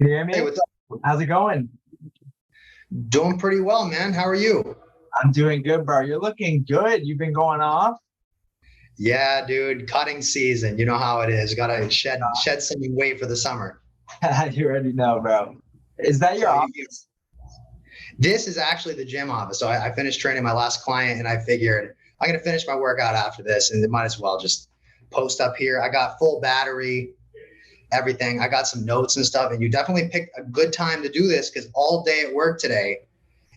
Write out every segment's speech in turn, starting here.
Can you hear Hey, me? what's up? How's it going? Doing pretty well, man. How are you? I'm doing good, bro. You're looking good. You've been going off. Yeah, dude, cutting season. You know how it is. Gotta shed some weight for the summer. You already know, bro. Is that your So office? this is actually the gym office. So I finished training my last client, and I figured I'm gonna finish my workout after this, and it might as well just post up here. I got full battery, everything. I got some notes and stuff, and you definitely picked a good time to do this because all day at work today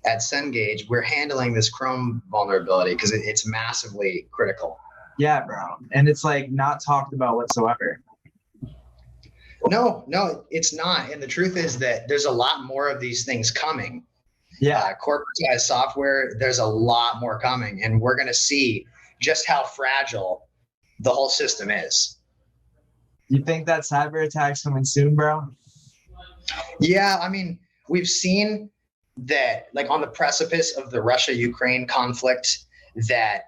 at Cengage, we're handling this Chrome vulnerability because it's massively critical. Yeah, bro. And it's like not talked about whatsoever. No, it's not. And the truth is that there's a lot more of these things coming. Yeah. Corporatized software, there's a lot more coming, and we're going to see just how fragile the whole system is. You think that cyber attack's coming soon, bro? Yeah, I mean, we've seen that, like on the precipice of the Russia-Ukraine conflict, that,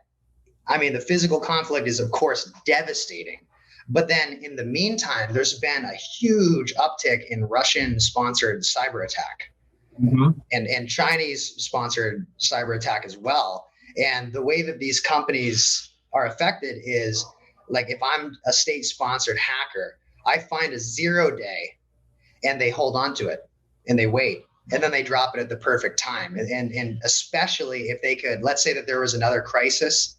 I mean, the physical conflict is, of course, devastating. But then in the meantime, there's been a huge uptick in Russian-sponsored cyber attack. And Chinese sponsored cyber attack as well. And the way that these companies are affected is like if I'm a state sponsored hacker, I find a 0 day and they hold on to it and they wait and then they drop it at the perfect time. And especially if they could, let's say that there was another crisis,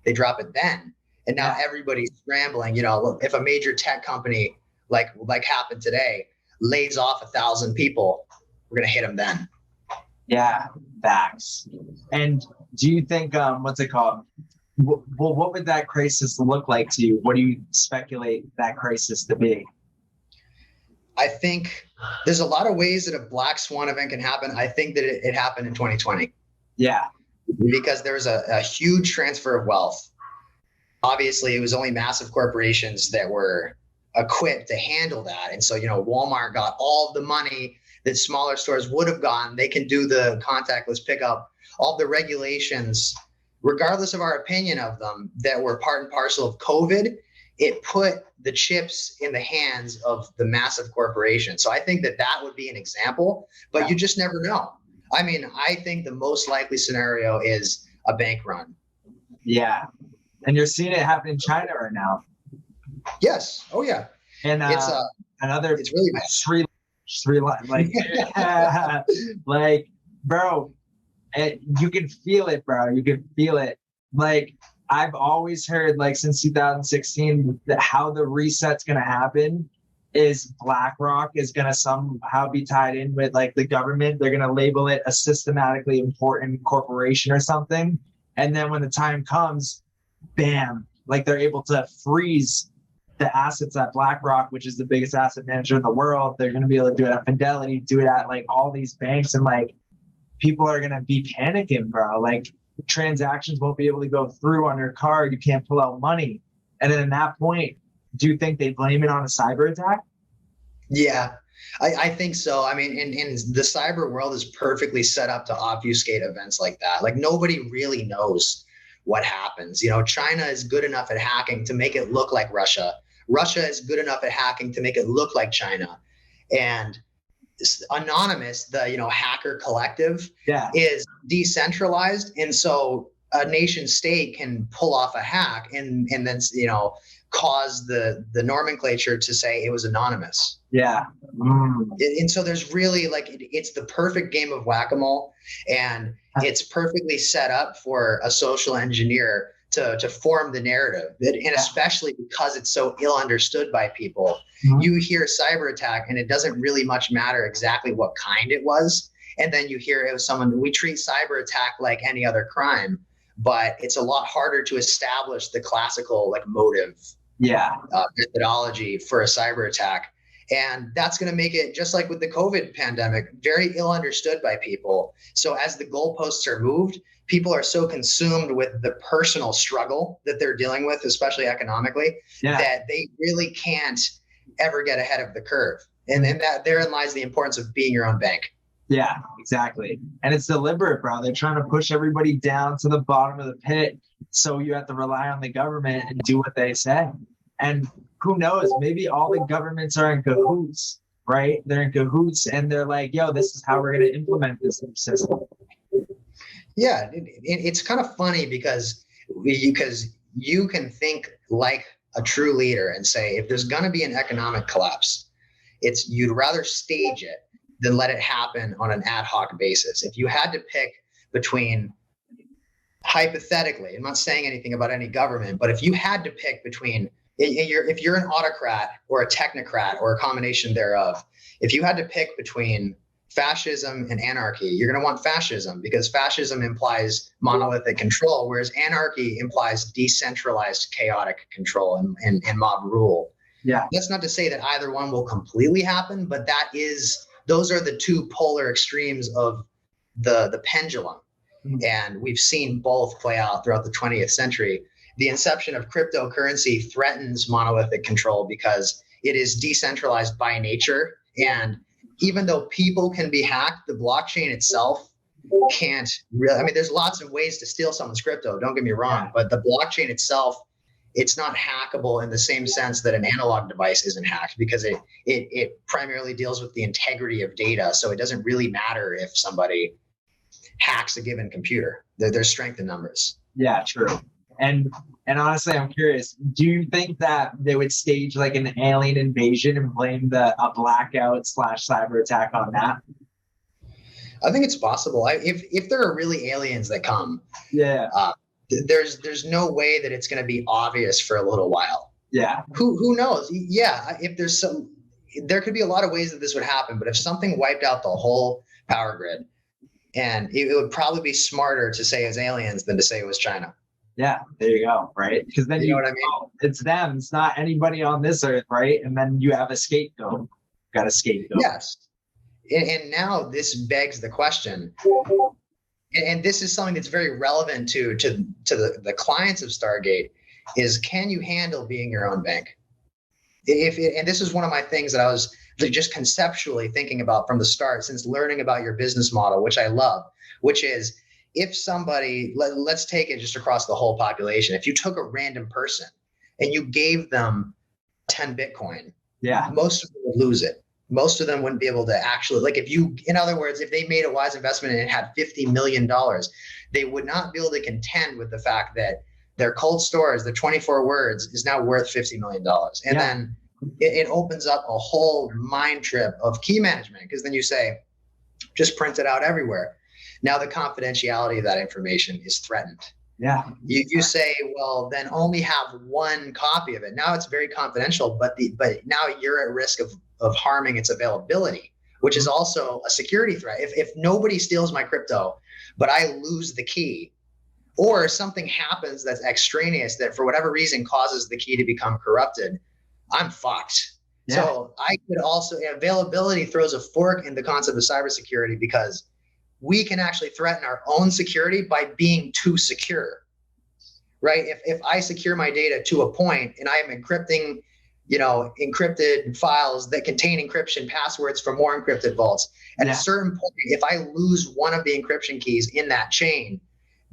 they drop it then. And now everybody's scrambling. You know, if a major tech company like happened today lays off 1,000 people, we're going to hit them then. Yeah, facts. And do you think, what's it called? Well, what would that crisis look like to you? What do you speculate that crisis to be? I think there's a lot of ways that a black swan event can happen. I think that it happened in 2020. Yeah. Because there was a huge transfer of wealth. Obviously, it was only massive corporations that were equipped to handle that. And so, you know, Walmart got all of the money that smaller stores would have gotten. They can do the contactless pickup, all the regulations, regardless of our opinion of them, that were part and parcel of COVID. It put the chips in the hands of the massive corporations. So I think that would be an example, but you just never know. I mean, I think the most likely scenario is a bank run. Yeah. And you're seeing it happen in China right now. Yes. Oh yeah. And it's really bad. Sri like like bro, you can feel it, bro. You can feel it. Like I've always heard, like since 2016, that how the reset's gonna happen is BlackRock is gonna somehow be tied in with like the government. They're gonna label it a systematically important corporation or something, and then when the time comes, bam, like they're able to freeze the assets at BlackRock, which is the biggest asset manager in the world. They're going to be able to do it at Fidelity, do it at like all these banks, and like people are going to be panicking, bro. Like transactions won't be able to go through on your card. You can't pull out money. And then at that point, do you think they blame it on a cyber attack? Yeah, I think so. I mean, and the cyber world is perfectly set up to obfuscate events like that. Like nobody really knows what happens. You know, China is good enough at hacking to make it look like Russia. Russia is good enough at hacking to make it look like China. And Anonymous, the hacker collective, is decentralized, and so a nation state can pull off a hack and then cause the nomenclature to say it was anonymous. Yeah. And so there's really it's the perfect game of whack-a-mole, and it's perfectly set up for a social engineer to form the narrative. And especially because it's so ill understood by people, you hear cyber attack and it doesn't really much matter exactly what kind it was. And then you hear it was someone, we treat cyber attack like any other crime, but it's a lot harder to establish the classical motive methodology for a cyber attack. And that's going to make it, just like with the COVID pandemic, very ill understood by people. So as the goalposts are moved, people are so consumed with the personal struggle that they're dealing with, especially economically, that they really can't ever get ahead of the curve. And that therein lies the importance of being your own bank. Yeah, exactly. And it's deliberate, bro. They're trying to push everybody down to the bottom of the pit. So you have to rely on the government and do what they say. And who knows, maybe all the governments are in cahoots right? They're in cahoots and they're like, yo, this is how we're going to implement this new system. Yeah, it's kind of funny because you can think like a true leader and say, if there's going to be an economic collapse, you'd rather stage it than let it happen on an ad hoc basis. If you had to pick between, hypothetically, I'm not saying anything about any government, but if you had to pick between, if you're an autocrat or a technocrat or a combination thereof, if you had to pick between fascism and anarchy, you're going to want fascism because fascism implies monolithic control, whereas anarchy implies decentralized chaotic control and mob rule. Yeah. That's not to say that either one will completely happen, but those are the two polar extremes of the pendulum. Mm-hmm. And we've seen both play out throughout the 20th century. The inception of cryptocurrency threatens monolithic control because it is decentralized by nature. And even though people can be hacked, the blockchain itself can't really. I mean, there's lots of ways to steal someone's crypto, don't get me wrong, but the blockchain itself, it's not hackable in the same sense that an analog device isn't hacked because it primarily deals with the integrity of data. So it doesn't really matter if somebody hacks a given computer. There's strength in numbers. Yeah, true. And honestly, I'm curious, do you think that they would stage like an alien invasion and blame a blackout / cyber attack on that? I think it's possible. If there are really aliens that come, there's no way that it's going to be obvious for a little while. Yeah. Who knows? Yeah. If there could be a lot of ways that this would happen, but if something wiped out the whole power grid, and it would probably be smarter to say it was aliens than to say it was China. Yeah, there you go, right? Because then you know what I mean? It's them. It's not anybody on this earth, right? And then you have a scapegoat. Got a scapegoat. Yes. And now this begs the question, and this is something that's very relevant to the clients of Stargate, is can you handle being your own bank? And this is one of my things that I was just conceptually thinking about from the start since learning about your business model, which I love, which is if somebody, let's take it just across the whole population. If you took a random person and you gave them 10 Bitcoin, most of them would lose it. Most of them wouldn't be able to actually, in other words, if they made a wise investment and it had $50 million, they would not be able to contend with the fact that their cold storage, the 24 words, is now worth $50 million. And then it opens up a whole mind trip of key management, because then you say, just print it out everywhere. Now the confidentiality of that information is threatened. Yeah. You say, well, then only have one copy of it. Now it's very confidential, but now you're at risk of harming its availability, which is also a security threat. If nobody steals my crypto, but I lose the key, or something happens that's extraneous that for whatever reason causes the key to become corrupted, I'm fucked. Yeah. So I could also, availability throws a fork in the concept of cybersecurity, because we can actually threaten our own security by being too secure, right? If I secure my data to a point and I am encrypting, encrypted files that contain encryption passwords for more encrypted vaults, at a certain point, if I lose one of the encryption keys in that chain,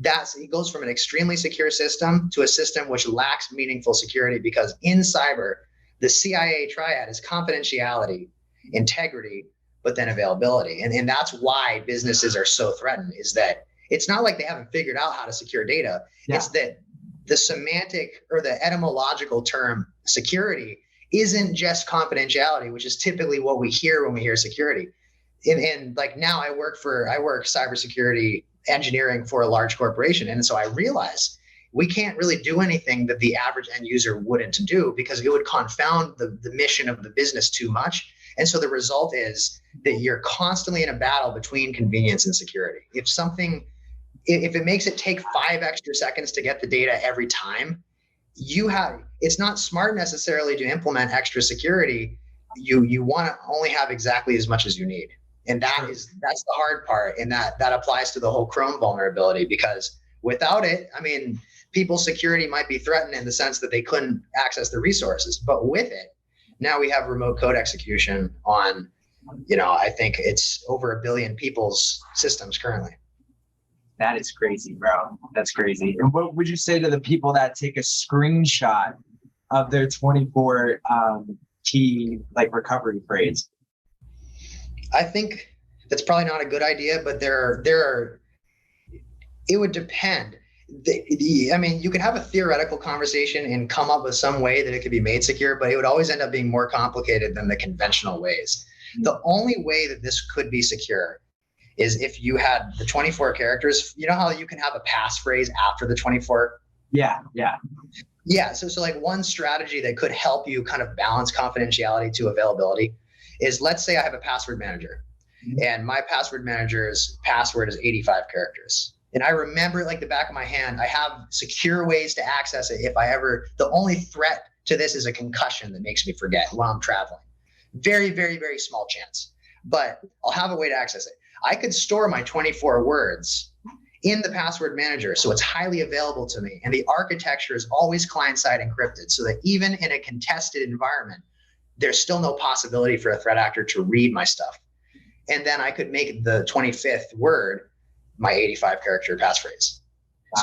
it goes from an extremely secure system to a system which lacks meaningful security, because in cyber, the CIA triad is confidentiality, integrity, but then availability. And that's why businesses are so threatened, is that it's not like they haven't figured out how to secure data. Yeah. It's that the semantic or the etymological term security isn't just confidentiality, which is typically what we hear when we hear security. And like now I work cybersecurity engineering for a large corporation. And so I realize we can't really do anything that the average end user wouldn't do, because it would confound the mission of the business too much. And so the result is that you're constantly in a battle between convenience and security. If it makes it take 5 extra seconds to get the data every time, it's not smart necessarily to implement extra security. You want to only have exactly as much as you need. And that's the hard part. And that applies to the whole Chrome vulnerability, because without it, I mean, people's security might be threatened in the sense that they couldn't access the resources, but with it, now we have remote code execution on, I think it's over 1 billion people's systems currently. That is crazy, bro. That's crazy. And what would you say to the people that take a screenshot of their 24 key recovery phrase? I think that's probably not a good idea, but it would depend. I mean, you could have a theoretical conversation and come up with some way that it could be made secure, but it would always end up being more complicated than the conventional ways. The only way that this could be secure is if you had the 24 characters. You know how you can have a passphrase after the 24? Yeah. So like one strategy that could help you kind of balance confidentiality to availability is, let's say I have a password manager, and my password manager's password is 85 characters. And I remember it like the back of my hand. I have secure ways to access it if the only threat to this is a concussion that makes me forget while I'm traveling. Very, very, very small chance, but I'll have a way to access it. I could store my 24 words in the password manager, so it's highly available to me. And the architecture is always client-side encrypted, so that even in a contested environment, there's still no possibility for a threat actor to read my stuff. And then I could make the 25th word my 85 character passphrase.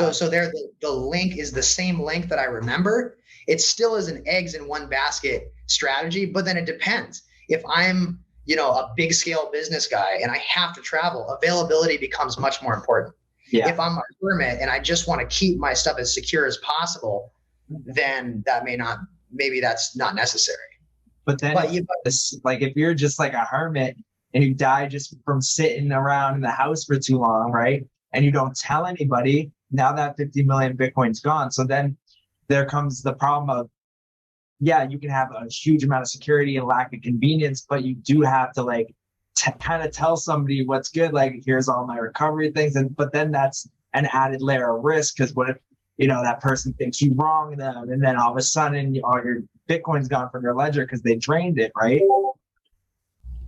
Wow. So there, the link is the same link that I remember. It still is an eggs in one basket strategy, but then it depends. If I'm, a big scale business guy and I have to travel, availability becomes much more important. Yeah. If I'm a hermit and I just want to keep my stuff as secure as possible, then maybe that's not necessary. But then if you're just like a hermit and you die just from sitting around in the house for too long, right? And you don't tell anybody, now that 50 million Bitcoin's gone. So then there comes the problem of, you can have a huge amount of security and lack of convenience, but you do have to kind of tell somebody what's good. Like, here's all my recovery things. But then that's an added layer of risk, because what if, that person thinks you wronged them, and then all of a sudden all your Bitcoin's gone from your ledger because they drained it, right?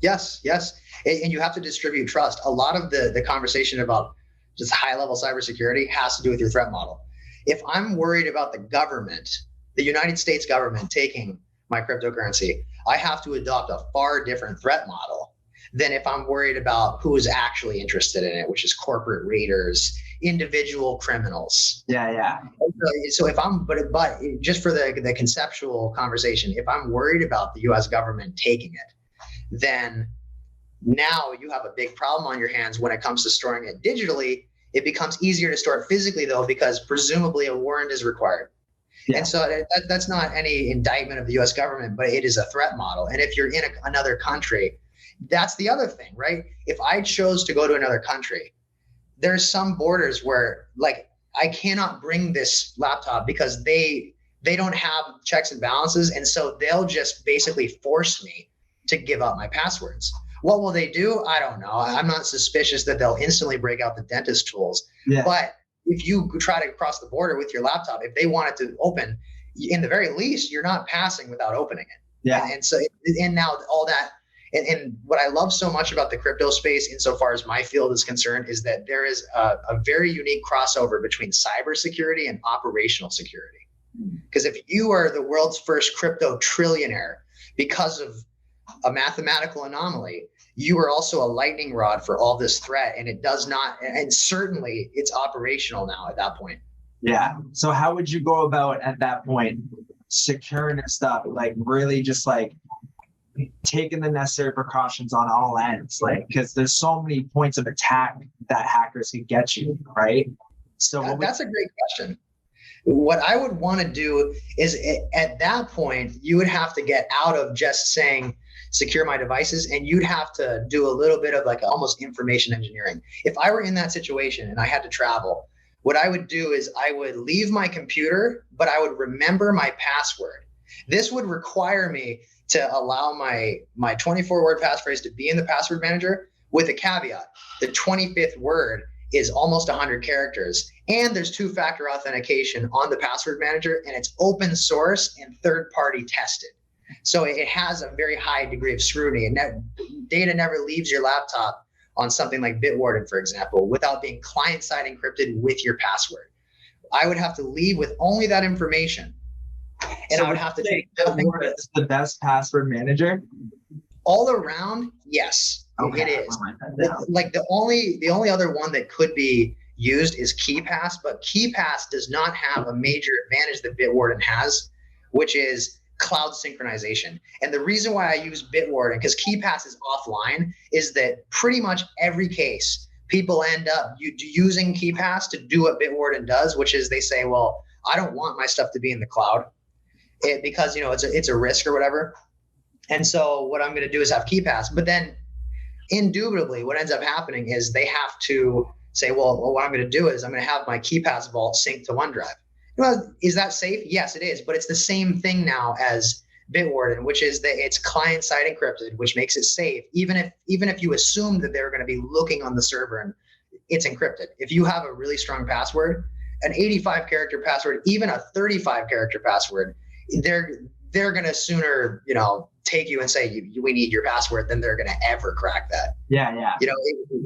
Yes. And you have to distribute trust. A lot of the conversation about just high level cybersecurity has to do with your threat model. If I'm worried about the government, the United States government taking my cryptocurrency, I have to adopt a far different threat model than if I'm worried about who is actually interested in it, which is corporate raiders, individual criminals. Yeah. So if but just for the conceptual conversation, if I'm worried about the US government taking it, then now you have a big problem on your hands when it comes to storing it digitally. It becomes easier to store it physically, though, because presumably a warrant is required. Yeah. And so that's not any indictment of the US government, but it is a threat model. And if you're in another country, that's the other thing, right? If I chose to go to another country, there's some borders where I cannot bring this laptop because they don't have checks and balances. And so they'll just basically force me to give up my passwords. What will they do? I don't know. I'm not suspicious that they'll instantly break out the dentist tools. Yeah. But if you try to cross the border with your laptop, if they want it to open, in the very least, you're not passing without opening it. Yeah. And now all that, and what I love so much about the crypto space, insofar as my field is concerned, is that there is a very unique crossover between cybersecurity and operational security. Because if you are the world's first crypto trillionaire because of a mathematical anomaly, you are also a lightning rod for all this threat, and it does not, and certainly it's operational now at that point. Yeah. So how would you go about at that point securing your stuff? Really just taking the necessary precautions on all ends, because there's so many points of attack that hackers can get you, right? So that's a great question. What I would want to do is at that point, you would have to get out of just saying secure my devices, and you'd have to do a little bit of almost information engineering. If I were in that situation and I had to travel, what I would do is I would leave my computer, but I would remember my password. This would require me to allow my 24-word passphrase to be in the password manager, with a caveat. The 25th word is almost 100 characters, and there's two-factor authentication on the password manager, and it's open source and third-party tested. So it has a very high degree of scrutiny, and that data never leaves your laptop on something like Bitwarden, for example, without being client-side encrypted with your password. I would have to leave with only that information. And so I would have to take the best password manager all around. Yes, okay. It is. The only other one that could be used is KeyPass, but KeyPass does not have a major advantage that Bitwarden has, which is cloud synchronization. And the reason why I use Bitwarden, because KeyPass is offline, is that pretty much every case people end up using KeyPass to do what Bitwarden does, which is they say, well, I don't want my stuff to be in the cloud because, you know, it's a risk or whatever. And so what I'm going to do is have KeyPass. But then indubitably what ends up happening is they have to say, well, what I'm going to do is I'm going to have my KeyPass vault synced to OneDrive. Well, is that safe? Yes, it is. But it's the same thing now as Bitwarden, which is that it's client-side encrypted, which makes it safe. Even if you assume that they're going to be looking on the server and it's encrypted. If you have a really strong password, an 85-character password, even a 35-character password, they're going to sooner, you know, take you and say we need your password than they're going to ever crack that. Yeah. You know,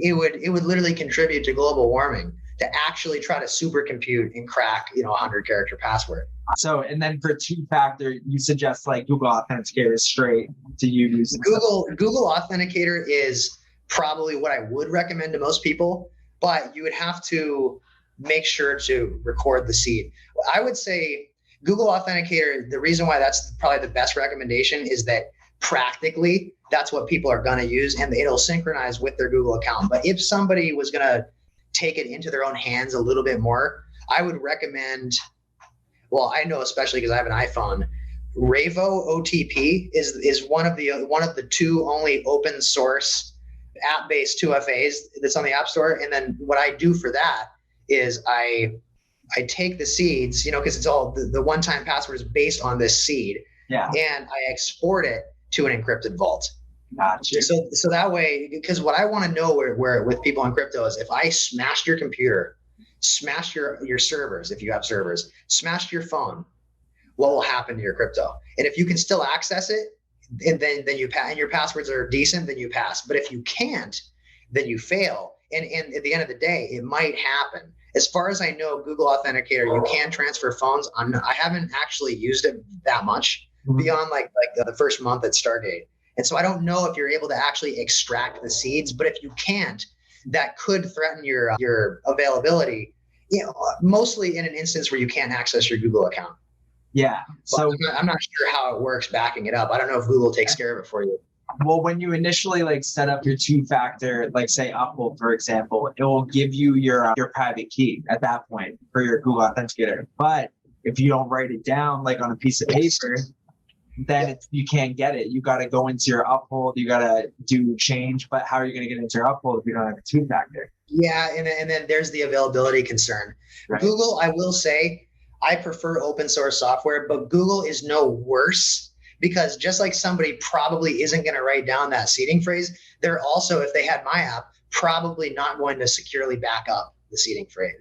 it would literally contribute to global warming to actually try to supercompute and crack, you know, a 100-character password. So, and then for two-factor, you suggest like Google Authenticator straight to use. Google Authenticator is probably what I would recommend to most people, but you would have to make sure to record the seed. I would say Google Authenticator, the reason why that's probably the best recommendation is that practically that's what people are going to use and it'll synchronize with their Google account. But if somebody was going to take it into their own hands a little bit more, I would recommend, well, I know especially because I have an iPhone, Ravo OTP is one of the two only open source app-based 2FAs that's on the App Store. And then what I do for that is I take the seeds, you know, because it's all the one-time password is based on this seed, and I export it to an encrypted vault. Gotcha. So that way, because what I want to know where with people in crypto is if I smashed your computer, smashed your servers, if you have servers, smashed your phone, what will happen to your crypto? And if you can still access it, and then you pass, and your passwords are decent, then you pass. But if you can't, then you fail. And at the end of the day, it might happen. As far as I know, Google Authenticator, you can transfer phones. I haven't actually used it that much beyond like the first month at Stargate. And so I don't know if you're able to actually extract the seeds, but if you can't, that could threaten your availability, you know, mostly in an instance where you can't access your Google account. Yeah. So I'm not sure how it works backing it up. I don't know if Google takes care of it for you. Well, when you initially like set up your two-factor, like say Uphold, for example, it will give you your private key at that point for your Google Authenticator. But if you don't write it down like on a piece of paper, then you can't get it. You got to go into your Uphold. You got to do change. But how are you going to get into your Uphold if you don't have a two-factor? Yeah, and then there's the availability concern. Right. Google, I will say, I prefer open source software, but Google is no worse. Because just like somebody probably isn't going to write down that seeding phrase, they're also, if they had my app, probably not going to securely back up the seeding phrase,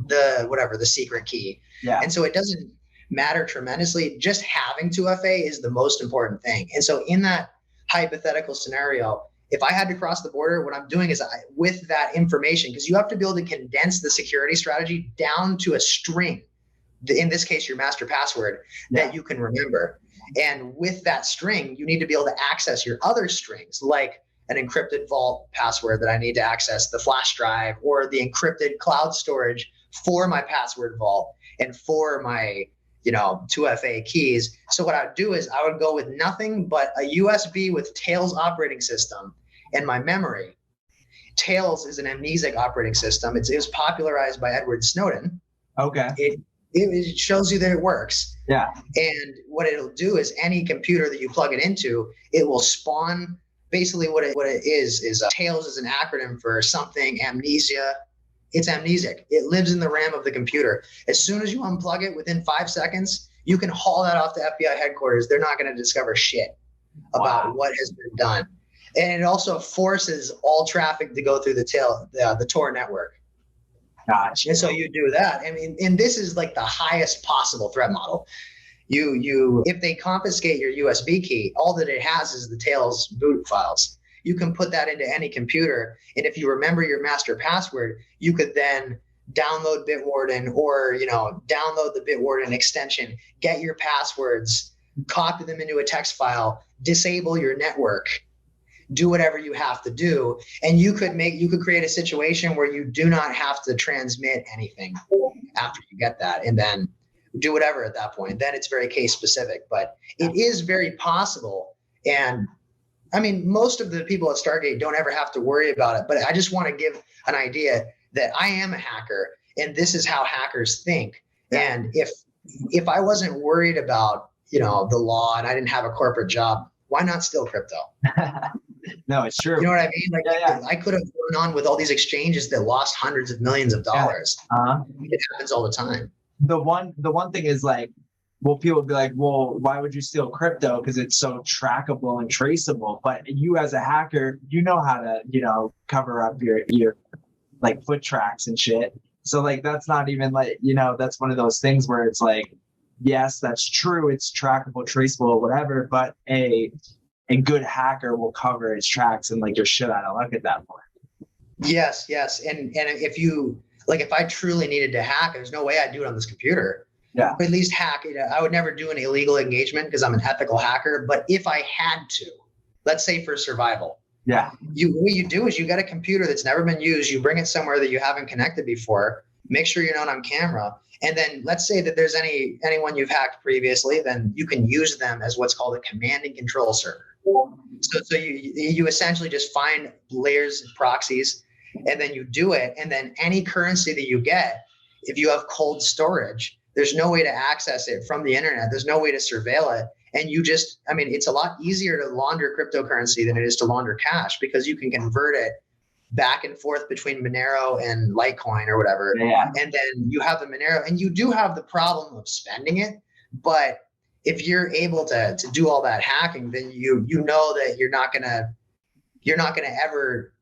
the secret key. Yeah. And so it doesn't matter tremendously. Just having 2FA is the most important thing. And so in that hypothetical scenario, if I had to cross the border, what I'm doing is with that information, because you have to be able to condense the security strategy down to a string, in this case, your master password, that you can remember. And with that string, you need to be able to access your other strings, like an encrypted vault password that I need to access the flash drive or the encrypted cloud storage for my password vault and for my, 2FA keys. So what I would do is I would go with nothing but a USB with Tails operating system and my memory. Tails is an amnesic operating system. It was popularized by Edward Snowden. Okay. It shows you that it works. Yeah. And what it'll do is any computer that you plug it into, it will spawn. Basically what it is Tails is an acronym for something amnesia. It's amnesic. It lives in the RAM of the computer. As soon as you unplug it, within 5 seconds, you can haul that off to FBI headquarters. They're not going to discover shit about what has been done. And it also forces all traffic to go through the Tor network. Gotcha. And so you do that. I mean, and this is like the highest possible threat model. If they confiscate your USB key, all that it has is the Tails boot files. You can put that into any computer. And if you remember your master password, you could then download Bitwarden or, download the Bitwarden extension, get your passwords, copy them into a text file, disable your network, do whatever you have to do. And you could create a situation where you do not have to transmit anything after you get that. And then do whatever at that point. Then it's very case specific, but it is very possible. And I mean, most of the people at Stargate don't ever have to worry about it, but I just want to give an idea that I am a hacker and this is how hackers think. And if I wasn't worried about, the law and I didn't have a corporate job, why not steal crypto? No, it's true. You know what I mean? Like I could have gone on with all these exchanges that lost hundreds of millions of dollars. It happens all the time. The one thing is like, well, people will be like, well, why would you steal crypto? Because it's so trackable and traceable. But you as a hacker, you know how to, cover up your like foot tracks and shit. So like, that's not even like, that's one of those things where it's like, yes, that's true. It's trackable, traceable, whatever. But a good hacker will cover its tracks and like you're shit out of luck at that point. Yes. And if I truly needed to hack, there's no way I'd do it on this computer. Yeah. But at least hack it. I would never do an illegal engagement because I'm an ethical hacker. But if I had to, let's say for survival, what you do is you got a computer that's never been used. You bring it somewhere that you haven't connected before. Make sure you're not on camera. And then let's say that there's anyone you've hacked previously, then you can use them as what's called a command and control server. So you essentially just find layers and proxies, and then you do it. And then any currency that you get, if you have cold storage, there's no way to access it from the internet. There's no way to surveil it. And it's a lot easier to launder cryptocurrency than it is to launder cash because you can convert it back and forth between Monero and Litecoin or whatever. Yeah. And then you have the Monero, and you do have the problem of spending it. But if you're able to do all that hacking, then you know that you're not gonna ever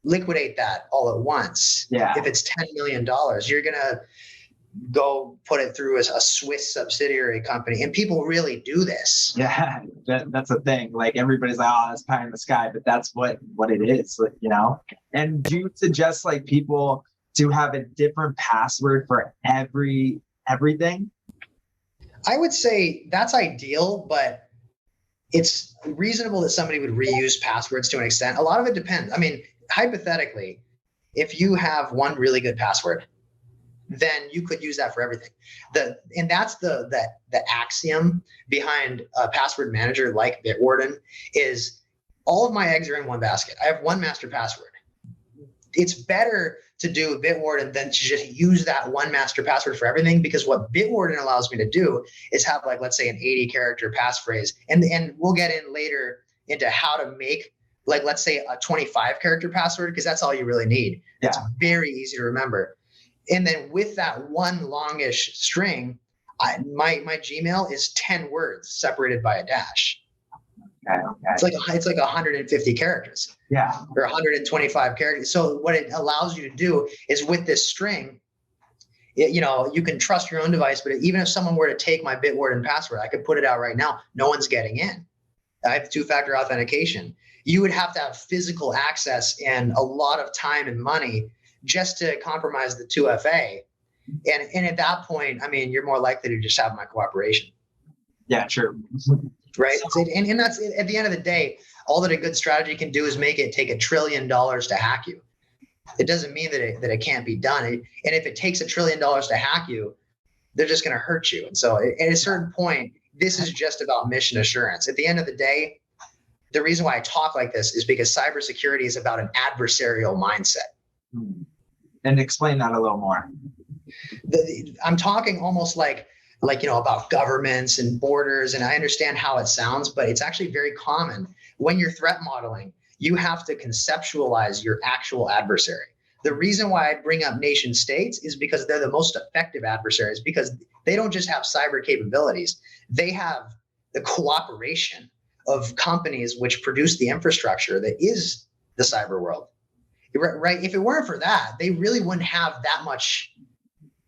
liquidate that all at once. Yeah. If it's $10 million, you're gonna go put it through as a Swiss subsidiary company, and people really do this. Yeah, that's a thing. Like everybody's like, oh, that's pie in the sky, but that's what it is, And do you suggest like people to have a different password for everything? I would say that's ideal, but it's reasonable that somebody would reuse passwords to an extent. A lot of it depends. I mean, hypothetically, if you have one really good password, then you could use that for everything. And that's the axiom behind a password manager like Bitwarden is all of my eggs are in one basket. I have one master password. It's better to do Bitwarden than to just use that one master password for everything, because what Bitwarden allows me to do is have like, let's say an 80 character passphrase. And we'll get in later into how to make like, let's say a 25 character password, because that's all you really need. Yeah. It's very easy to remember. And then with that one longish string, my Gmail is 10 words separated by a dash. Okay. It's like 150 characters. Yeah. Or 125 characters. So what it allows you to do is with this string, you can trust your own device, but even if someone were to take my Bitwarden password, I could put it out right now. No one's getting in. I have two-factor authentication. You would have to have physical access and a lot of time and money just to compromise the 2FA. And at that point, I mean, you're more likely to just have my cooperation. Yeah, true. Right. And that's at the end of the day, all that a good strategy can do is make it take $1 trillion to hack you. It doesn't mean that it can't be done. And if it takes $1 trillion to hack you, they're just going to hurt you. And so at a certain point, this is just about mission assurance. At the end of the day, the reason why I talk like this is because cybersecurity is about an adversarial mindset. And explain that a little more. I'm talking almost like about governments and borders, and I understand how it sounds, but it's actually very common. When you're threat modeling, you have to conceptualize your actual adversary. The reason why I bring up nation states is because they're the most effective adversaries, because they don't just have cyber capabilities. They have the cooperation of companies which produce the infrastructure that is the cyber world. Right? If it weren't for that, they really wouldn't have that much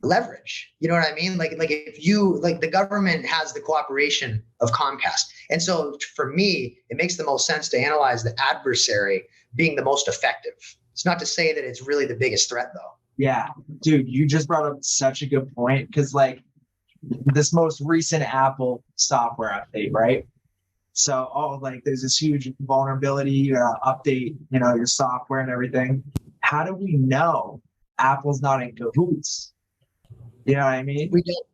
leverage. You know what I mean? Like the government has the cooperation of Comcast. And so for me, it makes the most sense to analyze the adversary being the most effective. It's not to say that it's really the biggest threat though. Yeah, dude, you just brought up such a good point, because like this most recent Apple software update, right? So, there's this huge vulnerability, you gotta update, your software and everything. How do we know Apple's not in cahoots? You know what I mean? We don't.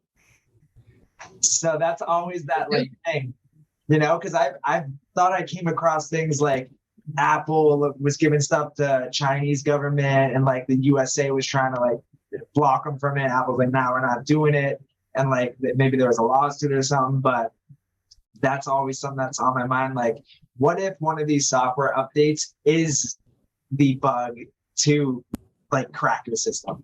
So that's always that like thing, you know, because I've thought I came across things like Apple was giving stuff to Chinese government and like the USA was trying to like block them from it. Apple's like, now we're not doing it. And like maybe there was a lawsuit or something, but that's always something that's on my mind. Like, what if one of these software updates is the bug to like crack the system?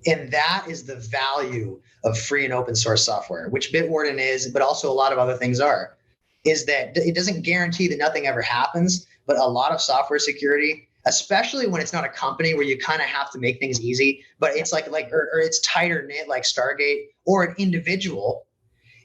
And that is the value of free and open source software, which Bitwarden is, but also a lot of other things are, is that it doesn't guarantee that nothing ever happens, but a lot of software security, especially when it's not a company where you kind of have to make things easy, but it's like or it's tighter knit like Stargate, or an individual,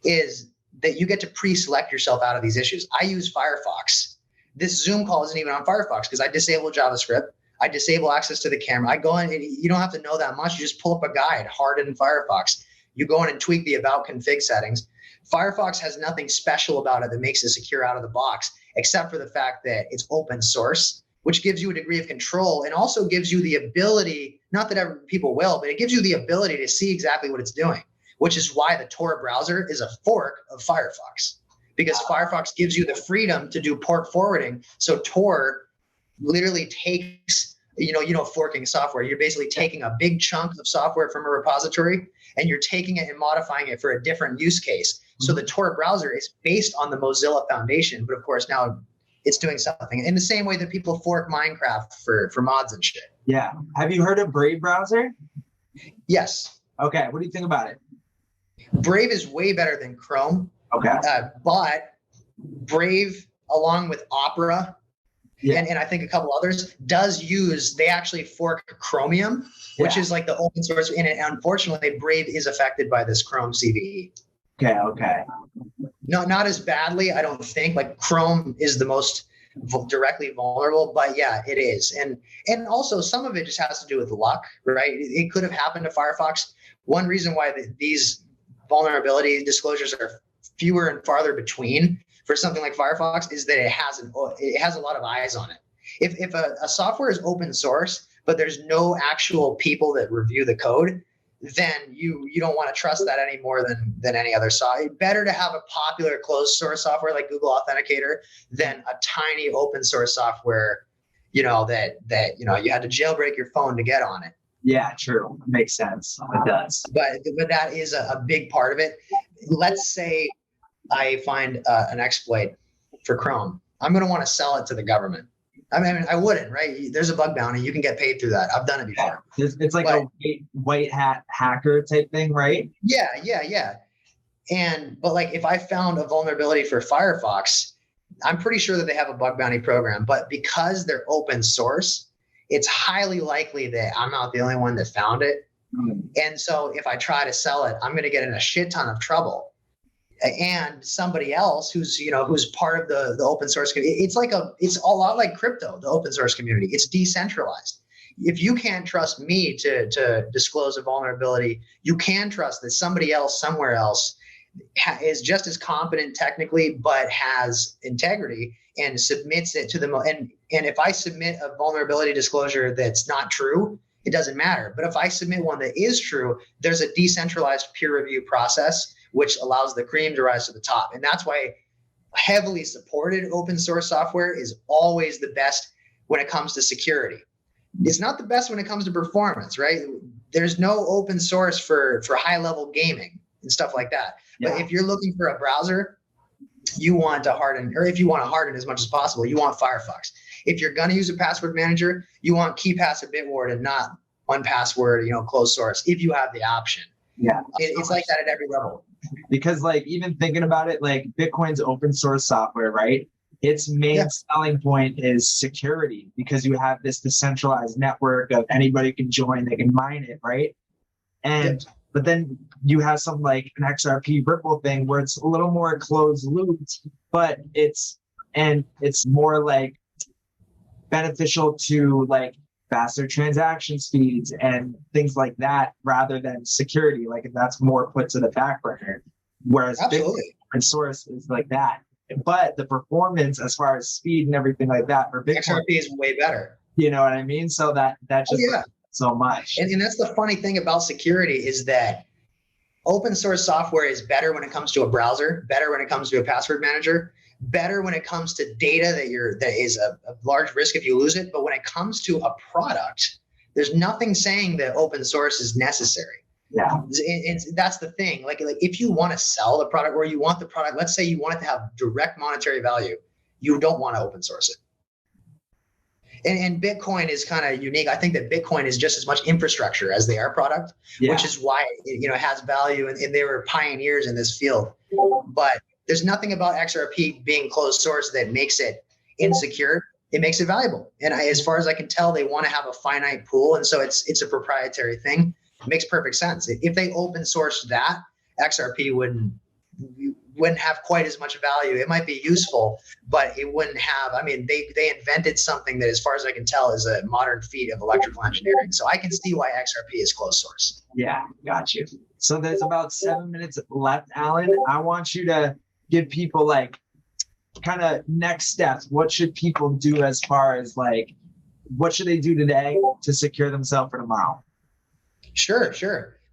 is that you get to pre-select yourself out of these issues. I use Firefox. This Zoom call isn't even on Firefox because I disable JavaScript. I disable access to the camera. I go in and you don't have to know that much. You just pull up a guide, harden in Firefox. You go in and tweak the about config settings. Firefox has nothing special about it that makes it secure out of the box, except for the fact that it's open source, which gives you a degree of control and also gives you the ability, not that every people will, but it gives you the ability to see exactly what it's doing, which is why the Tor browser is a fork of Firefox, because Firefox gives you the freedom to do port forwarding. So Tor literally takes, forking software. You're basically taking a big chunk of software from a repository and you're taking it and modifying it for a different use case. So the Tor browser is based on the Mozilla Foundation, but of course now it's doing something in the same way that people fork Minecraft for mods and shit. Yeah. Have you heard of Brave browser? Yes. Okay. What do you think about it? Brave is way better than Chrome. Okay. But Brave, along with Opera, and I think a couple others, they actually fork Chromium, which is like the open source. And unfortunately, Brave is affected by this Chrome CVE. Okay. No, not as badly, I don't think. Like Chrome is the most directly vulnerable, but yeah, it is. And also some of it just has to do with luck, right? It could have happened to Firefox. One reason why these vulnerability disclosures are fewer and farther between for something like Firefox is that it has a lot of eyes on it. If a software is open source, but there's no actual people that review the code, then you don't want to trust that any more than any other software. Better to have a popular closed source software like Google Authenticator than a tiny open source software, that you had to jailbreak your phone to get on it. Yeah, true. Makes sense. It does. But that is a big part of it. Let's say I find an exploit for Chrome. I'm going to want to sell it to the government. I mean, I wouldn't, right? There's a bug bounty. You can get paid through that. I've done it before. It's like a white hat hacker type thing, right? Yeah. But like if I found a vulnerability for Firefox, I'm pretty sure that they have a bug bounty program. But because they're open source, it's highly likely that I'm not the only one that found it. And so if I try to sell it, I'm going to get in a shit ton of trouble. And somebody else who's part of the open source community, it's a lot like crypto, the open source community. It's decentralized. If you can't trust me to disclose a vulnerability, you can trust that somebody else somewhere else is just as competent technically, but has integrity and submits it to them. And if I submit a vulnerability disclosure that's not true, it doesn't matter. But if I submit one that is true, there's a decentralized peer review process which allows the cream to rise to the top. And that's why heavily supported open source software is always the best when it comes to security. It's not the best when it comes to performance, right? There's no open source for high level gaming and stuff like that. Yeah. But if you're looking for a browser, you want to harden, or if you want to harden as much as possible, you want Firefox. If you're going to use a password manager, you want KeePass or Bitwarden, not 1Password, closed source, if you have the option. Yeah. It's like that at every level. Because like even thinking about it, like Bitcoin's open source software, right? Its main selling point is security, because you have this decentralized network of anybody can join, they can mine it, right? And but then you have something like an XRP Ripple thing where it's a little more closed looped, but it's more like beneficial to like faster transaction speeds and things like that, rather than security. Like that's more put to the back burner. Whereas Bitcoin open source is like that. But the performance as far as speed and everything like that for Bitcoin XRP is way better. You know what I mean? So that just so much. And that's the funny thing about security is that open source software is better when it comes to a browser, better when it comes to a password manager, better when it comes to data that is a large risk if you lose it. But when it comes to a product, there's nothing saying that open source is necessary. Yeah. That's the thing. Like if you want to sell the product or you want the product, let's say you want it to have direct monetary value, you don't want to open source it. And Bitcoin is kind of unique. I think that Bitcoin is just as much infrastructure as they are product, which is why it has value, and they were pioneers in this field. But there's nothing about XRP being closed source that makes it insecure. It makes it valuable. And as far as I can tell, they want to have a finite pool, and so it's a proprietary thing. It makes perfect sense. If they open source that, XRP wouldn't have quite as much value. It might be useful, but it wouldn't have, I mean, they invented something that, as far as I can tell, is a modern feat of electrical engineering. So I can see why XRP is closed source. Yeah, got you. So there's about 7 minutes left, Alan. I want you to give people like kind of next steps. What should people do as far as like, what should they do today to secure themselves for tomorrow? Sure.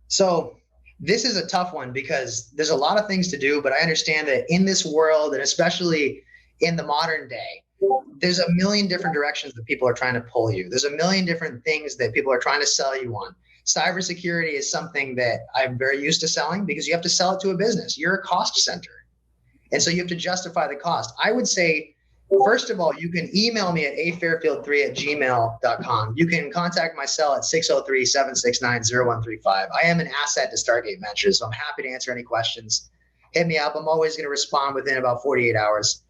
So this is a tough one because there's a lot of things to do, but I understand that in this world, and especially in the modern day, there's a million different directions that people are trying to pull you. There's a million different things that people are trying to sell you on. Cybersecurity is something that I'm very used to selling because you have to sell it to a business. You're a cost center. And so you have to justify the cost. I would say, first of all, you can email me at afairfield3@gmail.com. You can contact my cell at 603-769-0135. I am an asset to Stargate Ventures, so I'm happy to answer any questions. Hit me up. I'm always going to respond within about 48 hours.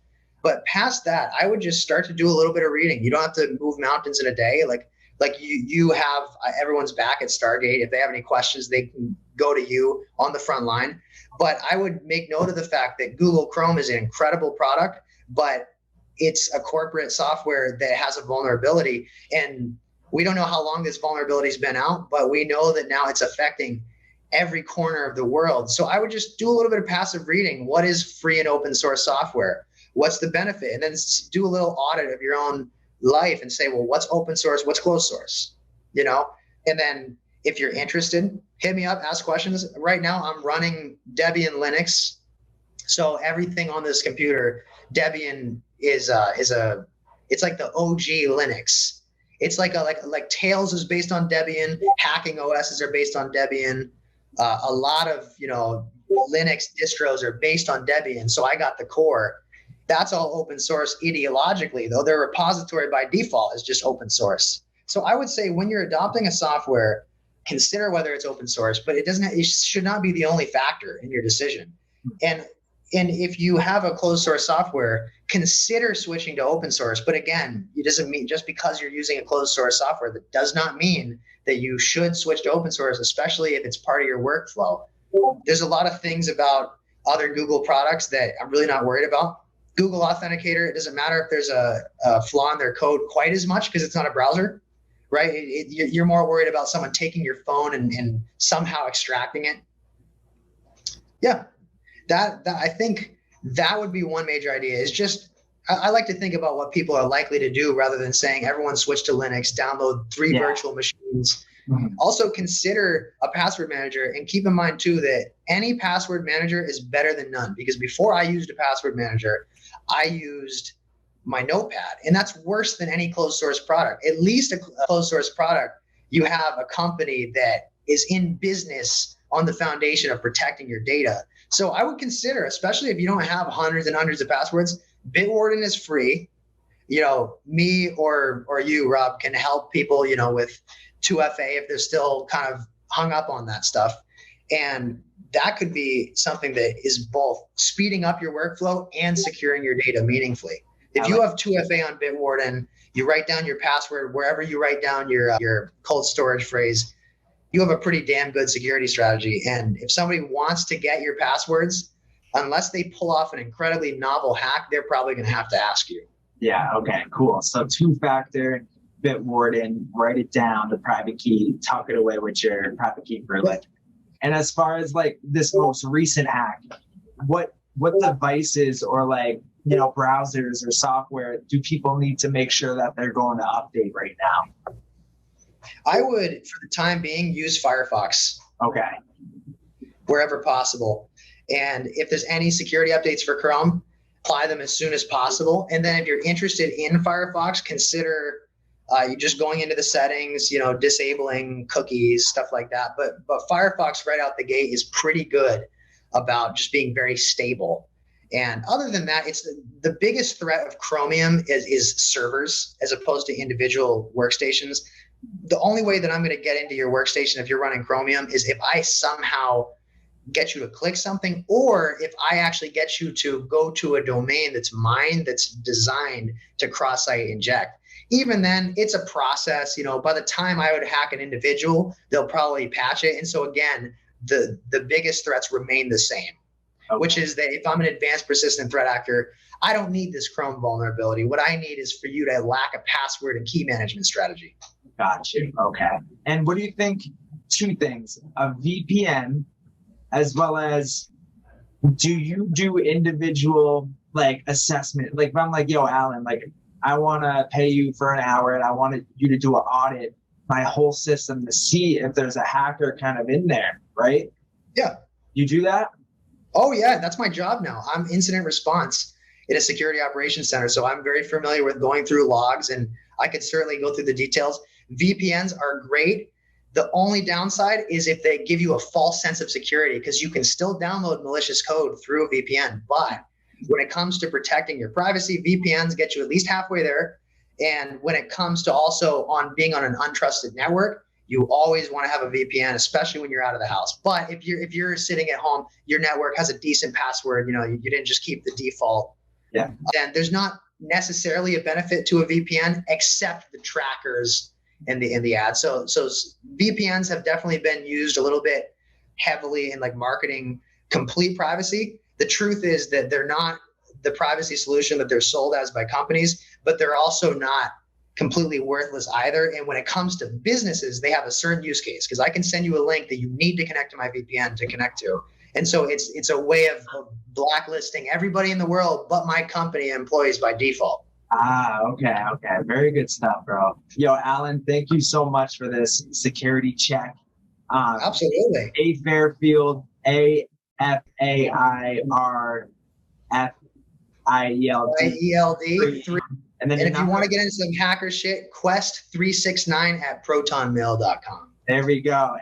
But past that, I would just start to do a little bit of reading. You don't have to move mountains in a day. Like you have everyone's back at Stargate. If they have any questions, they can go to you on the front line. But I would make note of the fact that Google Chrome is an incredible product, but it's a corporate software that has a vulnerability. And we don't know how long this vulnerability has been out, but we know that now it's affecting every corner of the world. So I would just do a little bit of passive reading. What is free and open source software? What's the benefit? And then do a little audit of your own life and say, well, what's open source? What's closed source? And then if you're interested, hit me up, ask questions. Right now I'm running Debian Linux. So everything on this computer, Debian it's like the OG Linux. It's like Tails is based on Debian. Hacking OSs are based on Debian. A lot of Linux distros are based on Debian. So I got the core. That's all open source ideologically, though their repository by default is just open source. So I would say when you're adopting a software, consider whether it's open source, but it should not be the only factor in your decision. And if you have a closed source software, consider switching to open source. But again, it doesn't mean just because you're using a closed source software, that does not mean that you should switch to open source, especially if it's part of your workflow. There's a lot of things about other Google products that I'm really not worried about. Google Authenticator, it doesn't matter if there's a flaw in their code quite as much because it's not a browser, right? You're more worried about someone taking your phone and somehow extracting it. Yeah. That I think that would be one major idea is just, I like to think about what people are likely to do rather than saying everyone switch to Linux, download 3 virtual machines. Mm-hmm. Also consider a password manager and keep in mind too that any password manager is better than none because before I used a password manager, I used my notepad and that's worse than any closed source product. At least a closed source product, you have a company that is in business on the foundation of protecting your data. So I would consider, especially if you don't have hundreds and hundreds of passwords, Bitwarden is free. Me or you, Rob, can help people, with 2FA if they're still kind of hung up on that stuff. And that could be something that is both speeding up your workflow and securing your data meaningfully. If you have 2FA on Bitwarden, you write down your password, wherever you write down your cold storage phrase, you have a pretty damn good security strategy. And if somebody wants to get your passwords, unless they pull off an incredibly novel hack, they're probably going to have to ask you. Yeah. Okay, cool. So 2-factor, Bitwarden, write it down, the private key, tuck it away with your private key for like. And as far as like this most recent hack, what devices or browsers or software do people need to make sure that they're going to update right now? I would, for the time being, use Firefox. Okay. wherever possible. And if there's any security updates for Chrome, apply them as soon as possible. And then if you're interested in Firefox, consider you just going into the settings, disabling cookies, stuff like that. But Firefox right out the gate is pretty good about just being very stable. And other than that, it's the biggest threat of Chromium is servers as opposed to individual workstations. The only way that I'm going to get into your workstation if you're running Chromium is if I somehow get you to click something, or if I actually get you to go to a domain that's mine, that's designed to cross-site inject. Even then, it's a process. By the time I would hack an individual, they'll probably patch it. And so again, the biggest threats remain the same, which is that if I'm an advanced persistent threat actor, I don't need this Chrome vulnerability. What I need is for you to lack a password and key management strategy. Got you. Okay. And what do you think? Two things: a VPN, as well as, do you do individual assessment? Like if I'm like, yo, Alan, I want to pay you for an hour and I wanted you to do an audit my whole system to see if there's a hacker kind of in there, right? Yeah. You do that? Oh yeah, that's my job now. I'm incident response in a security operations center. So I'm very familiar with going through logs, and I could certainly go through the details. VPNs are great. The only downside is if they give you a false sense of security, because you can still download malicious code through a VPN. But when it comes to protecting your privacy, VPNs get you at least halfway there. And when it comes to also on being on an untrusted network, you always want to have a VPN, especially when you're out of the house. But if you're sitting at home, your network has a decent password, you didn't just keep the default. Yeah. Then there's not necessarily a benefit to a VPN except the trackers and the ads. So VPNs have definitely been used a little bit heavily in marketing complete privacy. The truth is that they're not the privacy solution that they're sold as by companies, but they're also not completely worthless either. And when it comes to businesses, they have a certain use case, because I can send you a link that you need to connect to my VPN to connect to. And so it's a way of blacklisting everybody in the world but my company employees by default. Okay. Very good stuff, bro. Yo, Alan, thank you so much for this security check. Absolutely. A Fairfield, AFAIRFIELD. And if you want to get into some hacker shit, quest369@protonmail.com. There we go.